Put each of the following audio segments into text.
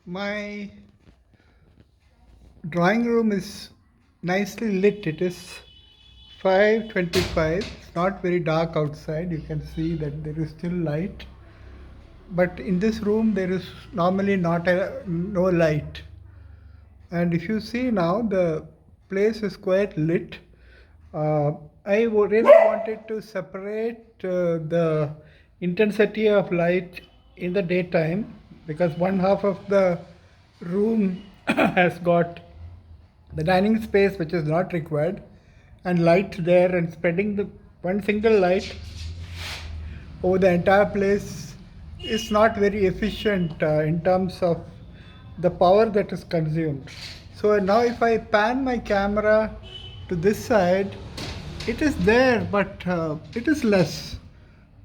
My drawing room is nicely lit. It is 5:25. It's not very dark outside. You can see that there is still light. But in this room, there is normally no light. And if you see now, the place is quite lit. Uh, really wanted to separate the intensity of light in the daytime because one half of the room has got the dining space which is not required and light there, and spreading the one single light over the entire place is not very efficient in terms of the power that is consumed. So now if I pan my camera to this side, it is there, but it is less.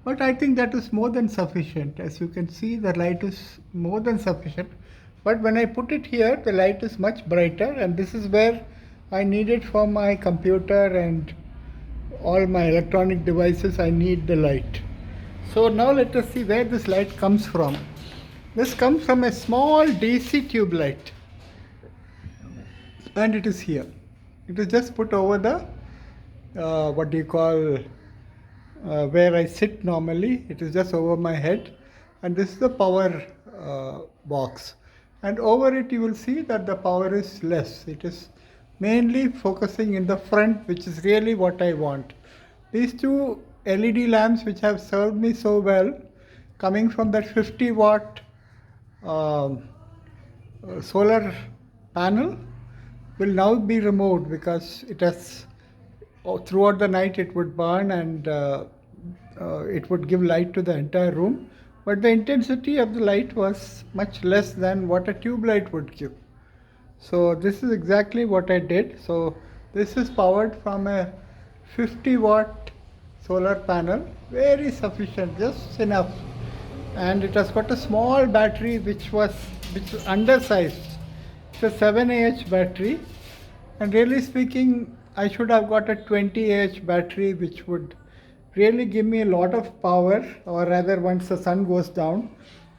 But I think that is more than sufficient. As you can see, the light is more than sufficient. But when I put it here, the light is much brighter, and this is where I need it for my computer and all my electronic devices. I need the light. So now let us see where this light comes from. This comes from a small DC tube light, and it is here. It is just put over the what do you call where I sit normally. It is just over my head, and this is the power box, and over it you will see that the power is less. It is mainly focusing in the front, which is really what I want. These two LED lamps which have served me so well, coming from that 50-watt solar panel, will now be removed because it has throughout the night it would burn, and it would give light to the entire room, but the intensity of the light was much less than what a tube light would give. So this is exactly what I did. So this is powered from a 50-watt solar panel, very sufficient, just enough, and it has got a small battery which was undersized. It's a 7 Ah battery, and really speaking, I should have got a 20 Ah battery, which would really give me a lot of power, or rather, once the sun goes down,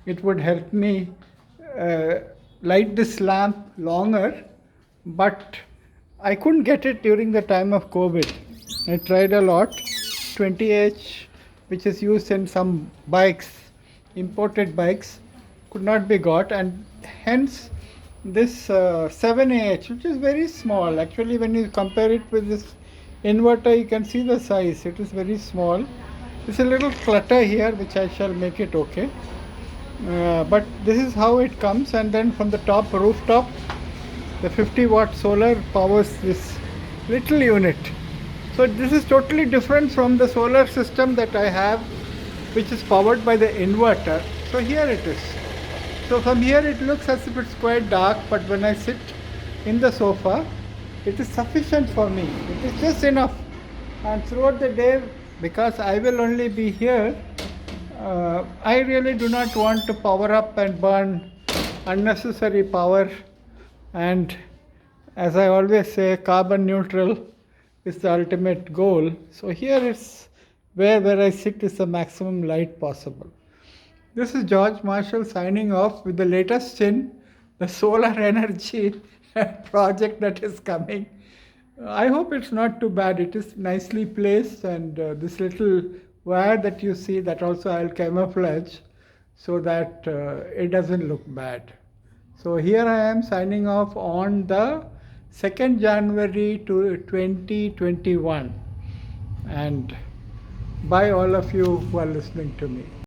it would help me light this lamp longer. But I couldn't get it during the time of COVID. I tried a lot. 20 Ah, which is used in some bikes, imported bikes, could not be got, and hence this 7 Ah, which is very small. Actually, when you compare it with this inverter, you can see the size. It is very small. There's a little clutter here, which I shall make it okay. But this is how it comes, and then from the top rooftop, the 50-watt solar powers this little unit. So this is totally different from the solar system that I have, which is powered by the inverter. So here it is. So from here it looks as if it's quite dark, but when I sit in the sofa, it is sufficient for me. It is just enough. And throughout the day, because I will only be here, I really do not want to power up and burn unnecessary power. And as I always say, carbon neutral is the ultimate goal. So here is where I sit is the maximum light possible. This is George Marshall signing off with the latest in the solar energy project that is coming. I hope it's not too bad. It is nicely placed, and this little wire that you see, that also I'll camouflage so that it doesn't look bad. So here I am signing off on the 2nd January to 2021, and bye all of you who are listening to me.